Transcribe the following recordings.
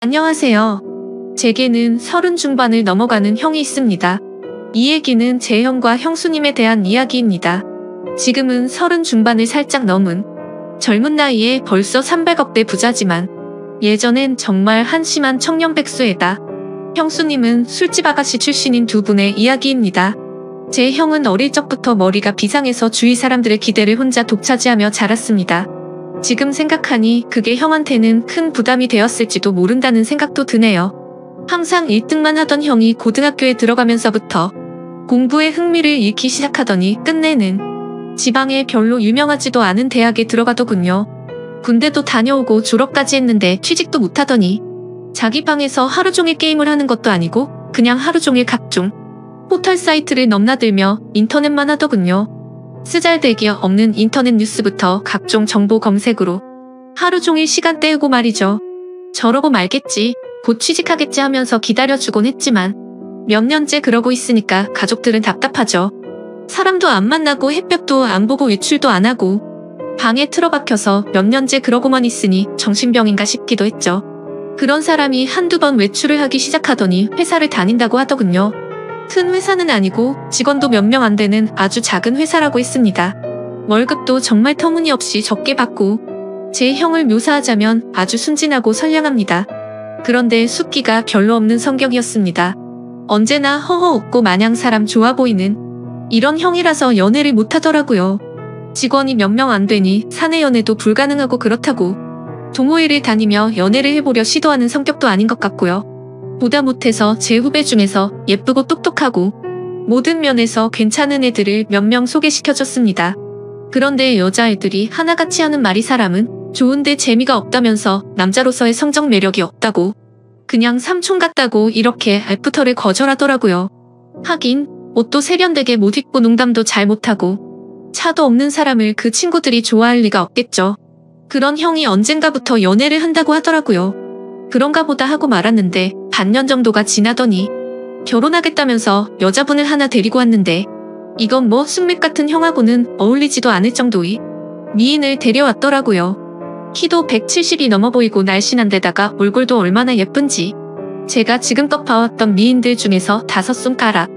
안녕하세요. 제게는 30 중반을 넘어가는 형이 있습니다. 이 얘기는 제 형과 형수님에 대한 이야기입니다. 지금은 30 중반을 살짝 넘은 젊은 나이에 벌써 300억대 부자지만 예전엔 정말 한심한 청년 백수에다 형수님은 술집 아가씨 출신인 두 분의 이야기입니다. 제 형은 어릴 적부터 머리가 비상해서 주위 사람들의 기대를 혼자 독차지하며 자랐습니다. 지금 생각하니 그게 형한테는 큰 부담이 되었을지도 모른다는 생각도 드네요. 항상 1등만 하던 형이 고등학교에 들어가면서부터 공부에 흥미를 잃기 시작하더니 끝내는 지방에 별로 유명하지도 않은 대학에 들어가더군요. 군대도 다녀오고 졸업까지 했는데 취직도 못하더니 자기 방에서 하루 종일 게임을 하는 것도 아니고 그냥 하루 종일 각종 포털 사이트를 넘나들며 인터넷만 하더군요. 쓰잘데기 없는 인터넷 뉴스부터 각종 정보 검색으로 하루 종일 시간 때우고 말이죠. 저러고 말겠지, 곧 취직하겠지 하면서 기다려주곤 했지만 몇 년째 그러고 있으니까 가족들은 답답하죠. 사람도 안 만나고 햇볕도 안 보고 외출도 안 하고 방에 틀어박혀서 몇 년째 그러고만 있으니 정신병인가 싶기도 했죠. 그런 사람이 한두 번 외출을 하기 시작하더니 회사를 다닌다고 하더군요. 큰 회사는 아니고 직원도 몇 명 안 되는 아주 작은 회사라고 했습니다. 월급도 정말 터무니없이 적게 받고 제 형을 묘사하자면 아주 순진하고 선량합니다. 그런데 숫기가 별로 없는 성격이었습니다. 언제나 허허 웃고 마냥 사람 좋아 보이는 이런 형이라서 연애를 못하더라고요. 직원이 몇 명 안 되니 사내 연애도 불가능하고 그렇다고 동호회를 다니며 연애를 해보려 시도하는 성격도 아닌 것 같고요. 보다 못해서 제 후배 중에서 예쁘고 똑똑하고 모든 면에서 괜찮은 애들을 몇 명 소개시켜줬습니다. 그런데 여자애들이 하나같이 하는 말이 사람은 좋은데 재미가 없다면서 남자로서의 성적 매력이 없다고 그냥 삼촌 같다고 이렇게 애프터를 거절하더라고요. 하긴 옷도 세련되게 못 입고 농담도 잘 못하고 차도 없는 사람을 그 친구들이 좋아할 리가 없겠죠. 그런 형이 언젠가부터 연애를 한다고 하더라고요. 그런가 보다 하고 말았는데 반년 정도가 지나더니 결혼하겠다면서 여자분을 하나 데리고 왔는데 이건 뭐 숙맥 같은 형하고는 어울리지도 않을 정도의 미인을 데려왔더라고요. 키도 170이 넘어 보이고 날씬한데다가 얼굴도 얼마나 예쁜지 제가 지금껏 봐왔던 미인들 중에서 5손가락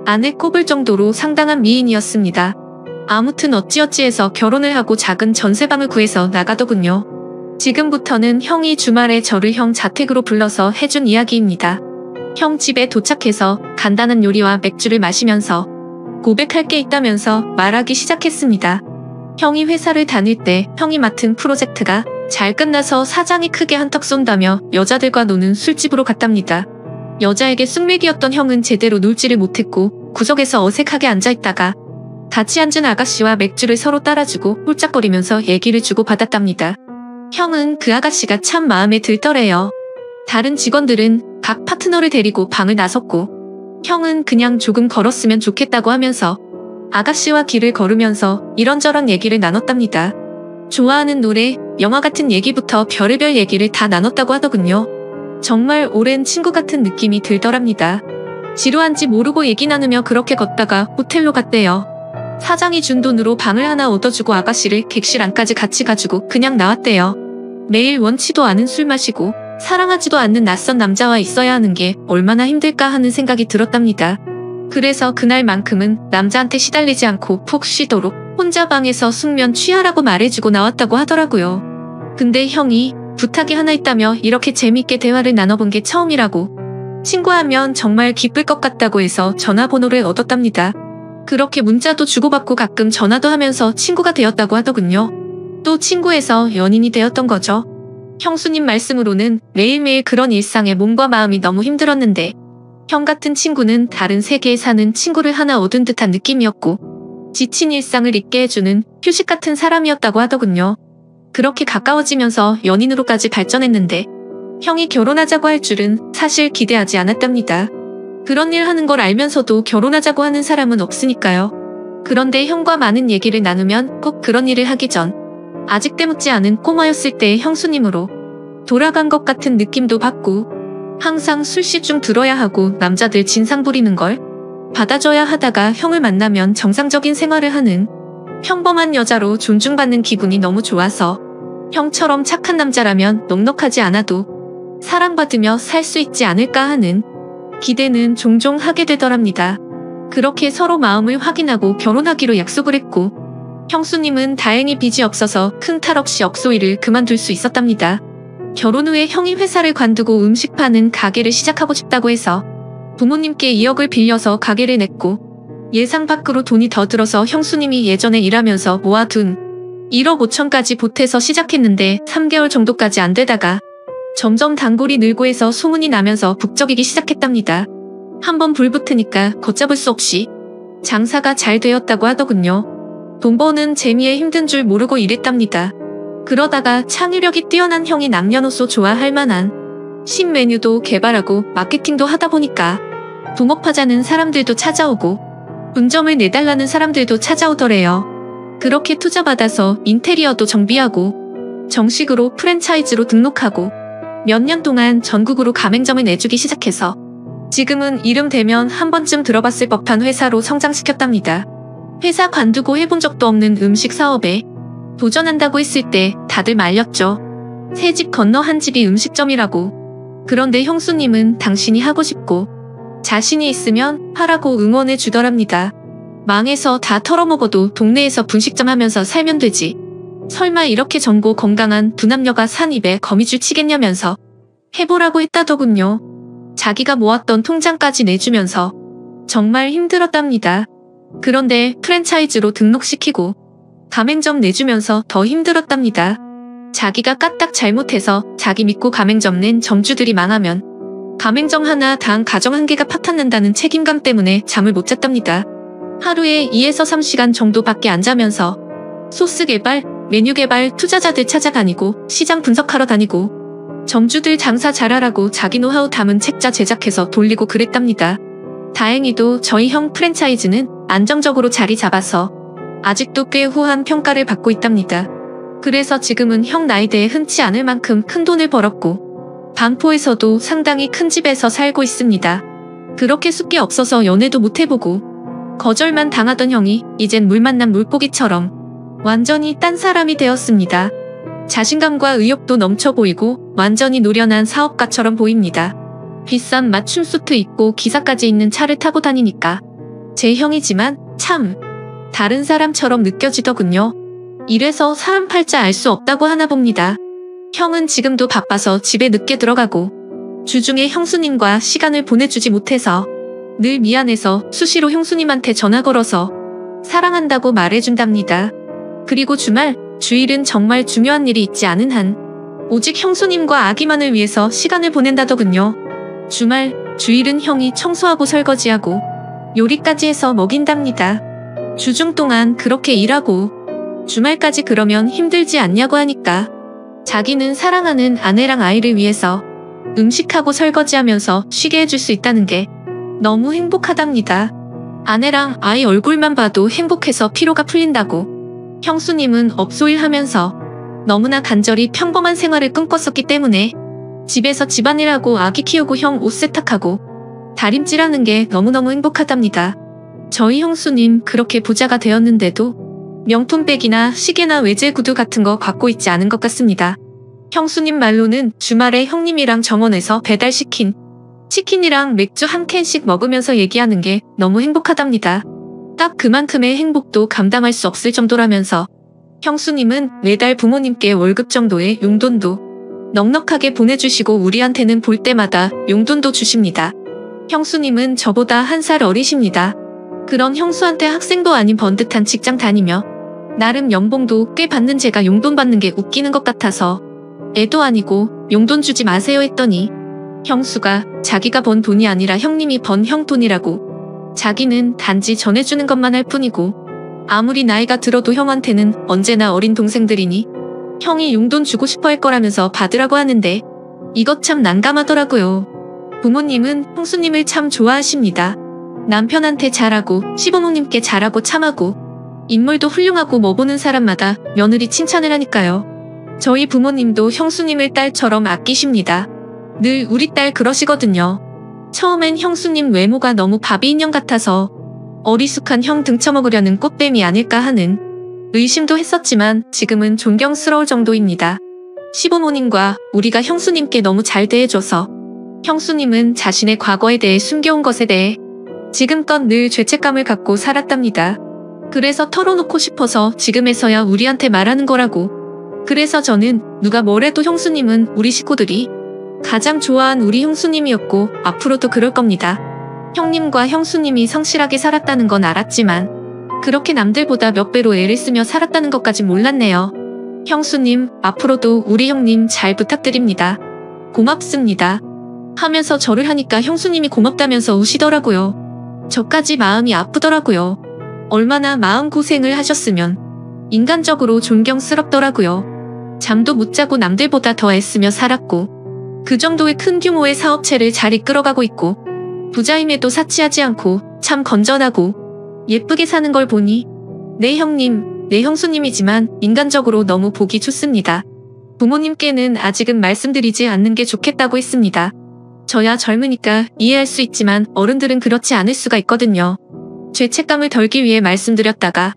안에 꼽을 정도로 상당한 미인이었습니다. 아무튼 어찌어찌해서 결혼을 하고 작은 전세방을 구해서 나가더군요. 지금부터는 형이 주말에 저를 형 자택으로 불러서 해준 이야기입니다. 형 집에 도착해서 간단한 요리와 맥주를 마시면서 고백할 게 있다면서 말하기 시작했습니다. 형이 회사를 다닐 때 형이 맡은 프로젝트가 잘 끝나서 사장이 크게 한턱 쏜다며 여자들과 노는 술집으로 갔답니다. 여자에게 숙맥이었던 형은 제대로 놀지를 못했고 구석에서 어색하게 앉아있다가 같이 앉은 아가씨와 맥주를 서로 따라주고 홀짝거리면서 얘기를 주고받았답니다. 형은 그 아가씨가 참 마음에 들더래요. 다른 직원들은 각 파트너를 데리고 방을 나섰고 형은 그냥 조금 걸었으면 좋겠다고 하면서 아가씨와 길을 걸으면서 이런저런 얘기를 나눴답니다. 좋아하는 노래, 영화 같은 얘기부터 별의별 얘기를 다 나눴다고 하더군요. 정말 오랜 친구 같은 느낌이 들더랍니다. 지루한지 모르고 얘기 나누며 그렇게 걷다가 호텔로 갔대요. 사장이 준 돈으로 방을 하나 얻어주고 아가씨를 객실 안까지 같이 가지고 그냥 나왔대요. 매일 원치도 않은 술 마시고 사랑하지도 않는 낯선 남자와 있어야 하는 게 얼마나 힘들까 하는 생각이 들었답니다. 그래서 그날만큼은 남자한테 시달리지 않고 푹 쉬도록 혼자 방에서 숙면 취하라고 말해주고 나왔다고 하더라고요. 근데 형이 부탁이 하나 있다며 이렇게 재밌게 대화를 나눠본 게 처음이라고 친구하면 정말 기쁠 것 같다고 해서 전화번호를 얻었답니다. 그렇게 문자도 주고받고 가끔 전화도 하면서 친구가 되었다고 하더군요. 또 친구에서 연인이 되었던 거죠. 형수님 말씀으로는 매일매일 그런 일상에 몸과 마음이 너무 힘들었는데 형 같은 친구는 다른 세계에 사는 친구를 하나 얻은 듯한 느낌이었고 지친 일상을 잊게 해주는 휴식 같은 사람이었다고 하더군요. 그렇게 가까워지면서 연인으로까지 발전했는데 형이 결혼하자고 할 줄은 사실 기대하지 않았답니다. 그런 일 하는 걸 알면서도 결혼하자고 하는 사람은 없으니까요. 그런데 형과 많은 얘기를 나누면 꼭 그런 일을 하기 전 아직 때묻지 않은 꼬마였을 때의 형수님으로 돌아간 것 같은 느낌도 받고 항상 술시중 들어야 하고 남자들 진상 부리는 걸 받아줘야 하다가 형을 만나면 정상적인 생활을 하는 평범한 여자로 존중받는 기분이 너무 좋아서 형처럼 착한 남자라면 넉넉하지 않아도 사랑받으며 살 수 있지 않을까 하는 기대는 종종 하게 되더랍니다. 그렇게 서로 마음을 확인하고 결혼하기로 약속을 했고 형수님은 다행히 빚이 없어서 큰 탈 없이 억소일을 그만둘 수 있었답니다. 결혼 후에 형이 회사를 관두고 음식 파는 가게를 시작하고 싶다고 해서 부모님께 2억을 빌려서 가게를 냈고 예상 밖으로 돈이 더 들어서 형수님이 예전에 일하면서 모아둔 1억 5천까지 보태서 시작했는데 3개월 정도까지 안 되다가 점점 단골이 늘고 해서 소문이 나면서 북적이기 시작했답니다. 한번 불붙으니까 걷잡을 수 없이 장사가 잘 되었다고 하더군요. 돈 버는 재미에 힘든 줄 모르고 일했답니다. 그러다가 창의력이 뛰어난 형이 남녀노소 좋아할 만한 신메뉴도 개발하고 마케팅도 하다 보니까 붕업하자는 사람들도 찾아오고 분점을 내달라는 사람들도 찾아오더래요. 그렇게 투자받아서 인테리어도 정비하고 정식으로 프랜차이즈로 등록하고 몇 년 동안 전국으로 가맹점을 내주기 시작해서 지금은 이름 대면 한 번쯤 들어봤을 법한 회사로 성장시켰답니다. 회사 관두고 해본 적도 없는 음식 사업에 도전한다고 했을 때 다들 말렸죠. 새 집 건너 한 집이 음식점이라고. 그런데 형수님은 당신이 하고 싶고 자신이 있으면 하라고 응원해 주더랍니다. 망해서 다 털어먹어도 동네에서 분식점 하면서 살면 되지. 설마 이렇게 젊고 건강한 두 남녀가 산 입에 거미줄 치겠냐면서 해보라고 했다더군요. 자기가 모았던 통장까지 내주면서 정말 힘들었답니다. 그런데 프랜차이즈로 등록시키고 가맹점 내주면서 더 힘들었답니다. 자기가 까딱 잘못해서 자기 믿고 가맹점 낸 점주들이 망하면 가맹점 하나당 가정 한 개가 파탄난다는 책임감 때문에 잠을 못 잤답니다. 하루에 2에서 3시간 정도밖에 안 자면서 소스 개발, 메뉴 개발 투자자들 찾아다니고 시장 분석하러 다니고 점주들 장사 잘하라고 자기 노하우 담은 책자 제작해서 돌리고 그랬답니다. 다행히도 저희 형 프랜차이즈는 안정적으로 자리 잡아서 아직도 꽤 후한 평가를 받고 있답니다. 그래서 지금은 형 나이대에 흔치 않을 만큼 큰 돈을 벌었고 반포에서도 상당히 큰 집에서 살고 있습니다. 그렇게 숫게 없어서 연애도 못 해보고 거절만 당하던 형이 이젠 물 만난 물고기처럼 완전히 딴 사람이 되었습니다. 자신감과 의욕도 넘쳐 보이고 완전히 노련한 사업가처럼 보입니다. 비싼 맞춤 수트 입고 기사까지 있는 차를 타고 다니니까 제 형이지만 참 다른 사람처럼 느껴지더군요. 이래서 사람 팔자 알 수 없다고 하나 봅니다. 형은 지금도 바빠서 집에 늦게 들어가고 주중에 형수님과 시간을 보내주지 못해서 늘 미안해서 수시로 형수님한테 전화 걸어서 사랑한다고 말해준답니다. 그리고 주말, 주일은 정말 중요한 일이 있지 않은 한 오직 형수님과 아기만을 위해서 시간을 보낸다더군요. 주말, 주일은 형이 청소하고 설거지하고 요리까지 해서 먹인답니다. 주중 동안 그렇게 일하고 주말까지 그러면 힘들지 않냐고 하니까 자기는 사랑하는 아내랑 아이를 위해서 음식하고 설거지하면서 쉬게 해줄 수 있다는 게 너무 행복하답니다. 아내랑 아이 얼굴만 봐도 행복해서 피로가 풀린다고. 형수님은 업소일 하면서 너무나 간절히 평범한 생활을 꿈꿨었기 때문에 집에서 집안일하고 아기 키우고 형 옷 세탁하고 다림질하는 게 너무너무 행복하답니다. 저희 형수님 그렇게 부자가 되었는데도 명품백이나 시계나 외제 구두 같은 거 갖고 있지 않은 것 같습니다. 형수님 말로는 주말에 형님이랑 정원에서 배달시킨 치킨이랑 맥주 한 캔씩 먹으면서 얘기하는 게 너무 행복하답니다. 딱 그만큼의 행복도 감당할 수 없을 정도라면서 형수님은 매달 부모님께 월급 정도의 용돈도 넉넉하게 보내주시고 우리한테는 볼 때마다 용돈도 주십니다. 형수님은 저보다 1살 어리십니다. 그런 형수한테 학생도 아닌 번듯한 직장 다니며 나름 연봉도 꽤 받는 제가 용돈 받는 게 웃기는 것 같아서 애도 아니고 용돈 주지 마세요 했더니 형수가 자기가 번 돈이 아니라 형님이 번 형 돈이라고 자기는 단지 전해주는 것만 할 뿐이고 아무리 나이가 들어도 형한테는 언제나 어린 동생들이니 형이 용돈 주고 싶어 할 거라면서 받으라고 하는데 이것 참 난감하더라고요. 부모님은 형수님을 참 좋아하십니다. 남편한테 잘하고 시부모님께 잘하고 참하고 인물도 훌륭하고 뭐 보는 사람마다 며느리 칭찬을 하니까요. 저희 부모님도 형수님을 딸처럼 아끼십니다. 늘 우리 딸 그러시거든요. 처음엔 형수님 외모가 너무 바비 인형 같아서 어리숙한 형 등쳐먹으려는 꽃뱀이 아닐까 하는 의심도 했었지만 지금은 존경스러울 정도입니다. 시부모님과 우리가 형수님께 너무 잘 대해줘서 형수님은 자신의 과거에 대해 숨겨온 것에 대해 지금껏 늘 죄책감을 갖고 살았답니다. 그래서 털어놓고 싶어서 지금에서야 우리한테 말하는 거라고. 그래서 저는 누가 뭐래도 형수님은 우리 식구들이 가장 좋아한 우리 형수님이었고 앞으로도 그럴 겁니다. 형님과 형수님이 성실하게 살았다는 건 알았지만 그렇게 남들보다 몇 배로 애를 쓰며 살았다는 것까진 몰랐네요. 형수님, 앞으로도 우리 형님 잘 부탁드립니다. 고맙습니다. 하면서 절을 하니까 형수님이 고맙다면서 우시더라고요. 저까지 마음이 아프더라고요. 얼마나 마음고생을 하셨으면 인간적으로 존경스럽더라고요. 잠도 못 자고 남들보다 더 애쓰며 살았고 그 정도의 큰 규모의 사업체를 잘 이끌어가고 있고 부자임에도 사치하지 않고 참 건전하고 예쁘게 사는 걸 보니 내 형님, 내 형수님이지만 인간적으로 너무 보기 좋습니다. 부모님께는 아직은 말씀드리지 않는 게 좋겠다고 했습니다. 저야 젊으니까 이해할 수 있지만 어른들은 그렇지 않을 수가 있거든요. 죄책감을 덜기 위해 말씀드렸다가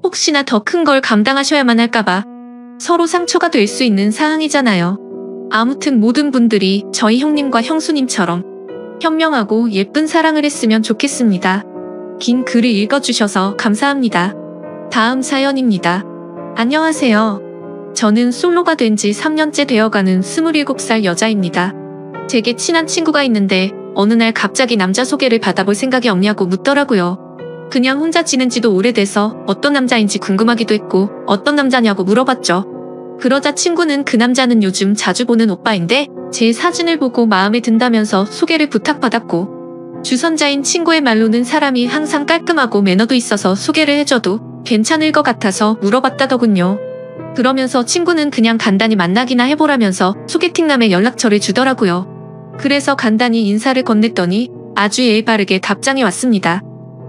혹시나 더 큰 걸 감당하셔야만 할까봐 서로 상처가 될 수 있는 상황이잖아요. 아무튼 모든 분들이 저희 형님과 형수님처럼 현명하고 예쁜 사랑을 했으면 좋겠습니다. 긴 글을 읽어주셔서 감사합니다. 다음 사연입니다. 안녕하세요. 저는 솔로가 된 지 3년째 되어가는 27살 여자입니다. 되게 친한 친구가 있는데 어느 날 갑자기 남자 소개를 받아볼 생각이 없냐고 묻더라고요. 그냥 혼자 지낸 지도 오래돼서 어떤 남자인지 궁금하기도 했고 어떤 남자냐고 물어봤죠. 그러자 친구는 그 남자는 요즘 자주 보는 오빠인데 제 사진을 보고 마음에 든다면서 소개를 부탁받았고 주선자인 친구의 말로는 사람이 항상 깔끔하고 매너도 있어서 소개를 해줘도 괜찮을 것 같아서 물어봤다더군요. 그러면서 친구는 그냥 간단히 만나기나 해보라면서 소개팅남의 연락처를 주더라고요. 그래서 간단히 인사를 건넸더니 아주 예의 바르게 답장이 왔습니다.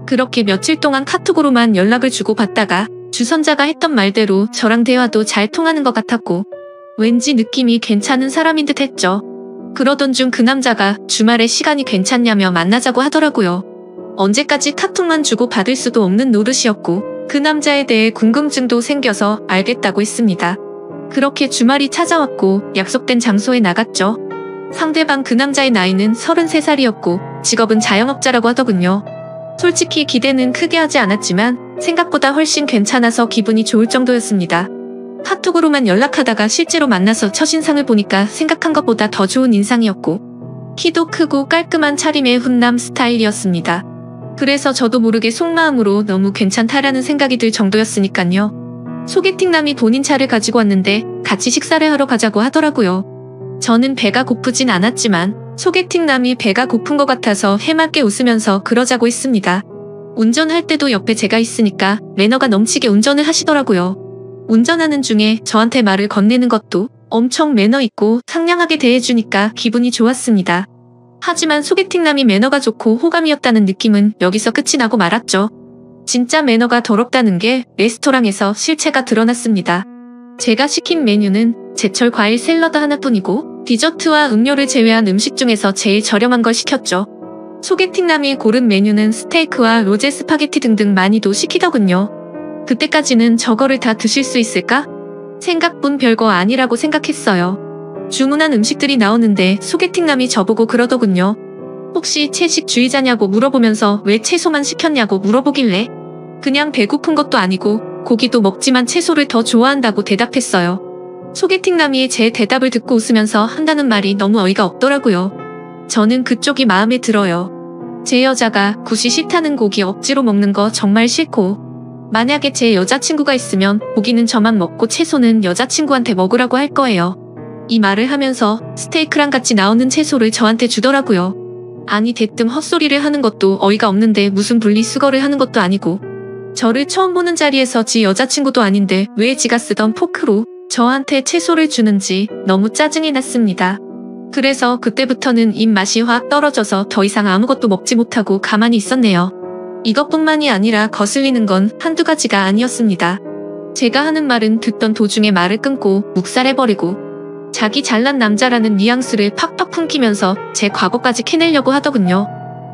그렇게 며칠 동안 카톡으로만 연락을 주고받다가 주선자가 했던 말대로 저랑 대화도 잘 통하는 것 같았고 왠지 느낌이 괜찮은 사람인 듯 했죠. 그러던 중 그 남자가 주말에 시간이 괜찮냐며 만나자고 하더라고요. 언제까지 카톡만 주고받을 수도 없는 노릇이었고 그 남자에 대해 궁금증도 생겨서 알겠다고 했습니다. 그렇게 주말이 찾아왔고 약속된 장소에 나갔죠. 상대방 그 남자의 나이는 33살이었고 직업은 자영업자라고 하더군요. 솔직히 기대는 크게 하지 않았지만 생각보다 훨씬 괜찮아서 기분이 좋을 정도였습니다. 카톡으로만 연락하다가 실제로 만나서 첫인상을 보니까 생각한 것보다 더 좋은 인상이었고 키도 크고 깔끔한 차림의 훈남 스타일이었습니다. 그래서 저도 모르게 속마음으로 너무 괜찮다라는 생각이 들 정도였으니까요. 소개팅남이 본인 차를 가지고 왔는데 같이 식사를 하러 가자고 하더라고요. 저는 배가 고프진 않았지만 소개팅남이 배가 고픈 것 같아서 해맑게 웃으면서 그러자고 했습니다. 운전할 때도 옆에 제가 있으니까 매너가 넘치게 운전을 하시더라고요. 운전하는 중에 저한테 말을 건네는 것도 엄청 매너 있고 상냥하게 대해주니까 기분이 좋았습니다. 하지만 소개팅남이 매너가 좋고 호감이었다는 느낌은 여기서 끝이 나고 말았죠. 진짜 매너가 더럽다는 게 레스토랑에서 실체가 드러났습니다. 제가 시킨 메뉴는 제철 과일 샐러드 하나뿐이고 디저트와 음료를 제외한 음식 중에서 제일 저렴한 걸 시켰죠. 소개팅남이 고른 메뉴는 스테이크와 로제 스파게티 등등 많이도 시키더군요. 그때까지는 저거를 다 드실 수 있을까? 생각뿐 별거 아니라고 생각했어요. 주문한 음식들이 나오는데 소개팅남이 저보고 그러더군요. 혹시 채식주의자냐고 물어보면서 왜 채소만 시켰냐고 물어보길래 그냥 배고픈 것도 아니고 고기도 먹지만 채소를 더 좋아한다고 대답했어요. 소개팅남이 제 대답을 듣고 웃으면서 한다는 말이 너무 어이가 없더라고요. 저는 그쪽이 마음에 들어요. 제 여자가 굳이 싫다는 고기 억지로 먹는 거 정말 싫고 만약에 제 여자친구가 있으면 고기는 저만 먹고 채소는 여자친구한테 먹으라고 할 거예요. 이 말을 하면서 스테이크랑 같이 나오는 채소를 저한테 주더라고요. 아니 대뜸 헛소리를 하는 것도 어이가 없는데 무슨 분리수거를 하는 것도 아니고 저를 처음 보는 자리에서 지 여자친구도 아닌데 왜 지가 쓰던 포크로 저한테 채소를 주는지 너무 짜증이 났습니다. 그래서 그때부터는 입맛이 확 떨어져서 더 이상 아무것도 먹지 못하고 가만히 있었네요. 이것뿐만이 아니라 거슬리는 건 한두 가지가 아니었습니다. 제가 하는 말은 듣던 도중에 말을 끊고 묵살해버리고 자기 잘난 남자라는 뉘앙스를 팍팍 풍기면서 제 과거까지 캐내려고 하더군요.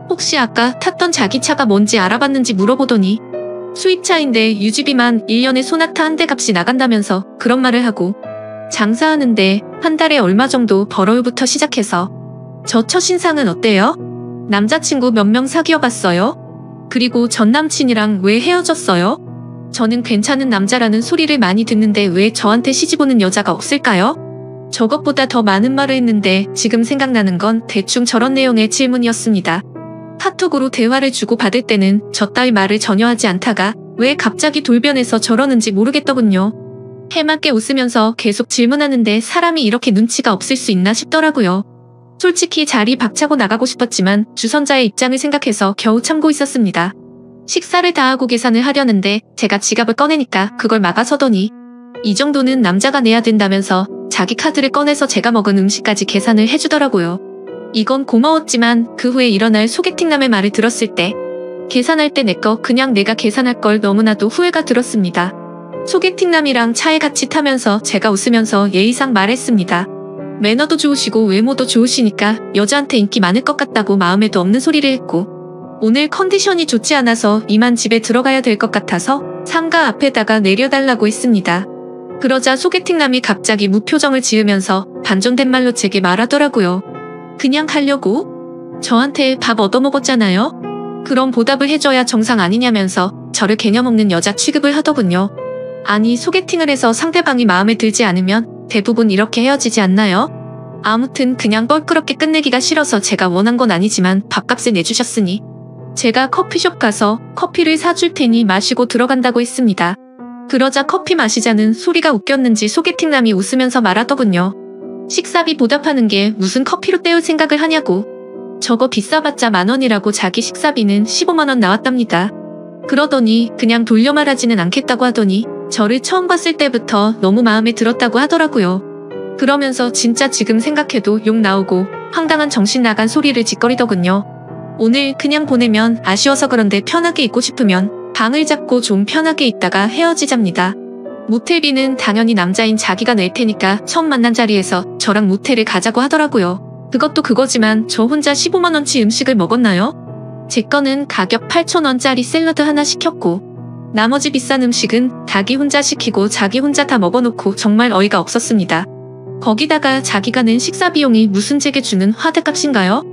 혹시 아까 탔던 자기 차가 뭔지 알아봤는지 물어보더니 수입차인데 유지비만 1년에 소나타 한 대 값이 나간다면서 그런 말을 하고 장사하는데 한 달에 얼마 정도 벌어요부터 시작해서 저 첫인상은 어때요? 남자친구 몇 명 사귀어봤어요? 그리고 전 남친이랑 왜 헤어졌어요? 저는 괜찮은 남자라는 소리를 많이 듣는데 왜 저한테 시집오는 여자가 없을까요? 저것보다 더 많은 말을 했는데 지금 생각나는 건 대충 저런 내용의 질문이었습니다. 카톡으로 대화를 주고받을 때는 저 따위 말을 전혀 하지 않다가 왜 갑자기 돌변해서 저러는지 모르겠더군요. 해맑게 웃으면서 계속 질문하는데 사람이 이렇게 눈치가 없을 수 있나 싶더라고요. 솔직히 자리 박차고 나가고 싶었지만 주선자의 입장을 생각해서 겨우 참고 있었습니다. 식사를 다 하고 계산을 하려는데 제가 지갑을 꺼내니까 그걸 막아서더니 이 정도는 남자가 내야 된다면서 자기 카드를 꺼내서 제가 먹은 음식까지 계산을 해주더라고요. 이건 고마웠지만 그 후에 일어날 소개팅남의 말을 들었을 때 계산할 때 내 거 그냥 내가 계산할 걸 너무나도 후회가 들었습니다. 소개팅남이랑 차에 같이 타면서 제가 웃으면서 예의상 말했습니다. 매너도 좋으시고 외모도 좋으시니까 여자한테 인기 많을 것 같다고 마음에도 없는 소리를 했고 오늘 컨디션이 좋지 않아서 이만 집에 들어가야 될 것 같아서 상가 앞에다가 내려달라고 했습니다. 그러자 소개팅남이 갑자기 무표정을 지으면서 반전된 말로 제게 말하더라고요. 그냥 가려고? 저한테 밥 얻어먹었잖아요? 그럼 보답을 해줘야 정상 아니냐면서 저를 개념 없는 여자 취급을 하더군요. 아니 소개팅을 해서 상대방이 마음에 들지 않으면 대부분 이렇게 헤어지지 않나요? 아무튼 그냥 껄끄럽게 끝내기가 싫어서 제가 원한 건 아니지만 밥값을 내주셨으니 제가 커피숍 가서 커피를 사줄 테니 마시고 들어간다고 했습니다. 그러자 커피 마시자는 소리가 웃겼는지 소개팅남이 웃으면서 말하더군요. 식사비 보답하는 게 무슨 커피로 때울 생각을 하냐고. 저거 비싸봤자 10,000원이라고 자기 식사비는 150,000원 나왔답니다. 그러더니 그냥 돌려 말하지는 않겠다고 하더니 저를 처음 봤을 때부터 너무 마음에 들었다고 하더라고요. 그러면서 진짜 지금 생각해도 욕 나오고 황당한 정신 나간 소리를 짓거리더군요. 오늘 그냥 보내면 아쉬워서 그런데 편하게 있고 싶으면 방을 잡고 좀 편하게 있다가 헤어지잡니다. 모텔비는 당연히 남자인 자기가 낼 테니까 처음 만난 자리에서 저랑 모텔을 가자고 하더라고요. 그것도 그거지만 저 혼자 150,000원치 음식을 먹었나요? 제 거는 가격 8,000원짜리 샐러드 하나 시켰고 나머지 비싼 음식은 자기 혼자 시키고 자기 혼자 다 먹어놓고 정말 어이가 없었습니다. 거기다가 자기가 낸 식사 비용이 무슨 제게 주는 화대값인가요?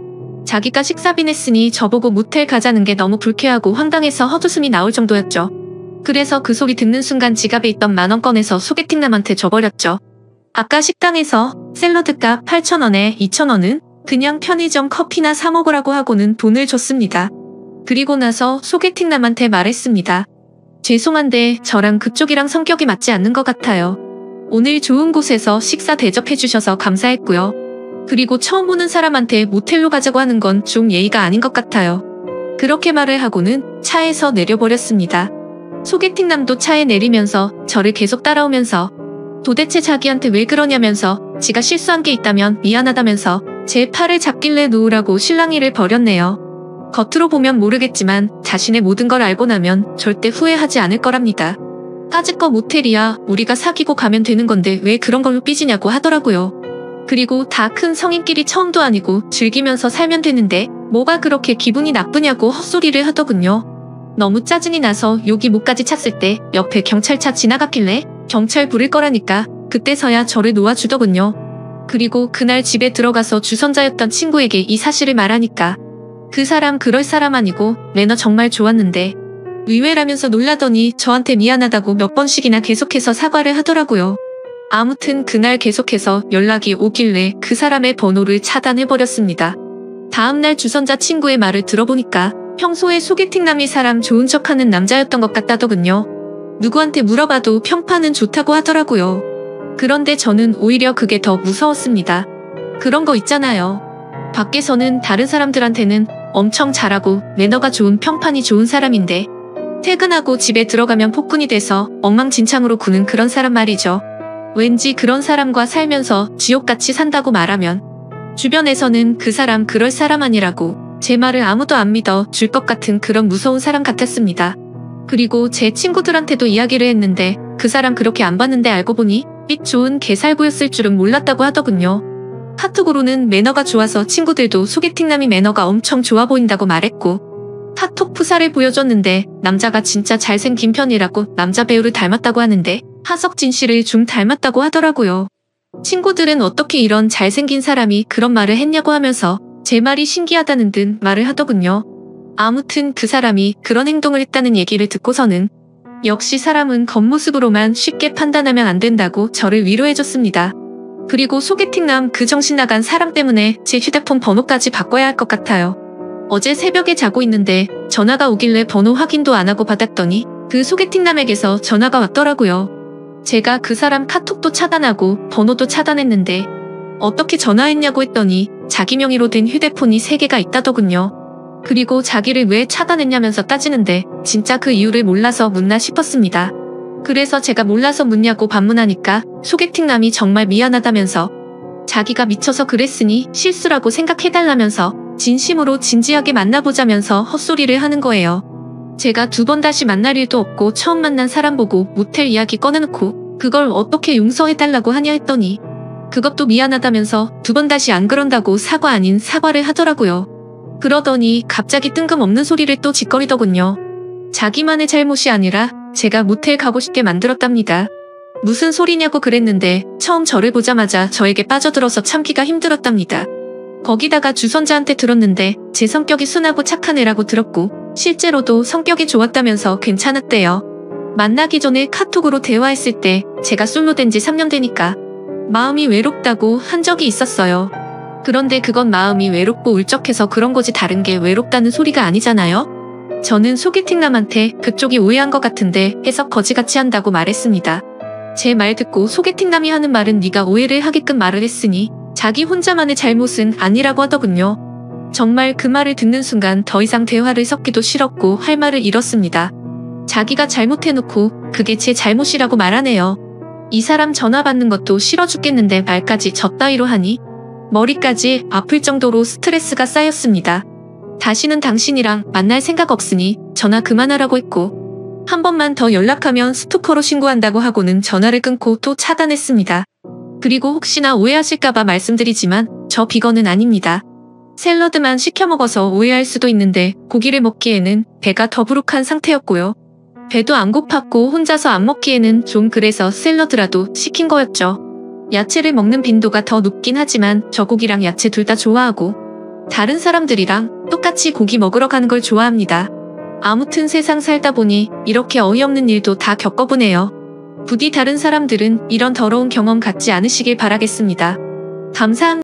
자기가 식사비 냈으니 저보고 모텔 가자는 게 너무 불쾌하고 황당해서 헛웃음이 나올 정도였죠. 그래서 그 소리 듣는 순간 지갑에 있던 10,000원 꺼내서 소개팅남한테 줘버렸죠. 아까 식당에서 샐러드값 8,000원에 2,000원은 그냥 편의점 커피나 사 먹으라고 하고는 돈을 줬습니다. 그리고 나서 소개팅남한테 말했습니다. 죄송한데 저랑 그쪽이랑 성격이 맞지 않는 것 같아요. 오늘 좋은 곳에서 식사 대접해주셔서 감사했고요. 그리고 처음 보는 사람한테 모텔로 가자고 하는 건 좀 예의가 아닌 것 같아요. 그렇게 말을 하고는 차에서 내려버렸습니다. 소개팅남도 차에 내리면서 저를 계속 따라오면서 도대체 자기한테 왜 그러냐면서 지가 실수한 게 있다면 미안하다면서 제 팔을 잡길래 놓으라고 실랑이를 벌였네요. 겉으로 보면 모르겠지만 자신의 모든 걸 알고 나면 절대 후회하지 않을 거랍니다. 까짓거 모텔이야 우리가 사귀고 가면 되는 건데 왜 그런 걸로 삐지냐고 하더라고요. 그리고 다 큰 성인끼리 처음도 아니고 즐기면서 살면 되는데 뭐가 그렇게 기분이 나쁘냐고 헛소리를 하더군요. 너무 짜증이 나서 욕이 목까지 찼을 때 옆에 경찰차 지나갔길래 경찰 부를 거라니까 그때서야 저를 놓아주더군요. 그리고 그날 집에 들어가서 주선자였던 친구에게 이 사실을 말하니까 그 사람 그럴 사람 아니고 매너 정말 좋았는데 의외라면서 놀라더니 저한테 미안하다고 몇 번씩이나 계속해서 사과를 하더라고요. 아무튼 그날 계속해서 연락이 오길래 그 사람의 번호를 차단해버렸습니다. 다음날 주선자 친구의 말을 들어보니까 평소에 소개팅남이 사람 좋은 척하는 남자였던 것 같다더군요. 누구한테 물어봐도 평판은 좋다고 하더라고요. 그런데 저는 오히려 그게 더 무서웠습니다. 그런 거 있잖아요. 밖에서는 다른 사람들한테는 엄청 잘하고 매너가 좋은 평판이 좋은 사람인데 퇴근하고 집에 들어가면 폭군이 돼서 엉망진창으로 구는 그런 사람 말이죠. 왠지 그런 사람과 살면서 지옥같이 산다고 말하면 주변에서는 그 사람 그럴 사람 아니라고 제 말을 아무도 안 믿어 줄 것 같은 그런 무서운 사람 같았습니다. 그리고 제 친구들한테도 이야기를 했는데 그 사람 그렇게 안 봤는데 알고 보니 삐 좋은 개살구였을 줄은 몰랐다고 하더군요. 카톡으로는 매너가 좋아서 친구들도 소개팅남이 매너가 엄청 좋아 보인다고 말했고 카톡 프사를 보여줬는데 남자가 진짜 잘생긴 편이라고 남자 배우를 닮았다고 하는데 하석진 씨를 좀 닮았다고 하더라고요. 친구들은 어떻게 이런 잘생긴 사람이 그런 말을 했냐고 하면서 제 말이 신기하다는 듯 말을 하더군요. 아무튼 그 사람이 그런 행동을 했다는 얘기를 듣고서는 역시 사람은 겉모습으로만 쉽게 판단하면 안 된다고 저를 위로해줬습니다. 그리고 소개팅남 그 정신나간 사람 때문에 제 휴대폰 번호까지 바꿔야 할 것 같아요. 어제 새벽에 자고 있는데 전화가 오길래 번호 확인도 안 하고 받았더니 그 소개팅남에게서 전화가 왔더라고요. 제가 그 사람 카톡도 차단하고 번호도 차단했는데 어떻게 전화했냐고 했더니 자기 명의로 된 휴대폰이 3개가 있다더군요. 그리고 자기를 왜 차단했냐면서 따지는데 진짜 그 이유를 몰라서 묻나 싶었습니다. 그래서 제가 몰라서 묻냐고 반문하니까 소개팅남이 정말 미안하다면서 자기가 미쳐서 그랬으니 실수라고 생각해달라면서 진심으로 진지하게 만나보자면서 헛소리를 하는 거예요. 제가 2번 다시 만날 일도 없고 처음 만난 사람 보고 모텔 이야기 꺼내놓고 그걸 어떻게 용서해달라고 하냐 했더니 그것도 미안하다면서 2번 다시 안 그런다고 사과 아닌 사과를 하더라고요. 그러더니 갑자기 뜬금없는 소리를 또 짓거리더군요. 자기만의 잘못이 아니라 제가 모텔 가고 싶게 만들었답니다. 무슨 소리냐고 그랬는데 처음 저를 보자마자 저에게 빠져들어서 참기가 힘들었답니다. 거기다가 주선자한테 들었는데 제 성격이 순하고 착한 애라고 들었고 실제로도 성격이 좋았다면서 괜찮았대요. 만나기 전에 카톡으로 대화했을 때 제가 솔로 된 지 3년 되니까 마음이 외롭다고 한 적이 있었어요. 그런데 그건 마음이 외롭고 울적해서 그런 거지 다른 게 외롭다는 소리가 아니잖아요? 저는 소개팅남한테 그쪽이 오해한 것 같은데 해석 거지같이 한다고 말했습니다. 제 말 듣고 소개팅남이 하는 말은 네가 오해를 하게끔 말을 했으니 자기 혼자만의 잘못은 아니라고 하더군요. 정말 그 말을 듣는 순간 더 이상 대화를 섞기도 싫었고 할 말을 잃었습니다. 자기가 잘못해놓고 그게 제 잘못이라고 말하네요. 이 사람 전화 받는 것도 싫어 죽겠는데 말까지 저 따위로 하니 머리까지 아플 정도로 스트레스가 쌓였습니다. 다시는 당신이랑 만날 생각 없으니 전화 그만하라고 했고 한 번만 더 연락하면 스토커로 신고한다고 하고는 전화를 끊고 또 차단했습니다. 그리고 혹시나 오해하실까봐 말씀드리지만 저 비건은 아닙니다. 샐러드만 시켜 먹어서 오해할 수도 있는데 고기를 먹기에는 배가 더부룩한 상태였고요. 배도 안 고팠고 혼자서 안 먹기에는 좀 그래서 샐러드라도 시킨 거였죠. 야채를 먹는 빈도가 더 높긴 하지만 저 고기랑 야채 둘 다 좋아하고 다른 사람들이랑 똑같이 고기 먹으러 가는 걸 좋아합니다. 아무튼 세상 살다 보니 이렇게 어이없는 일도 다 겪어보네요. 부디 다른 사람들은 이런 더러운 경험 갖지 않으시길 바라겠습니다. 감사합니다.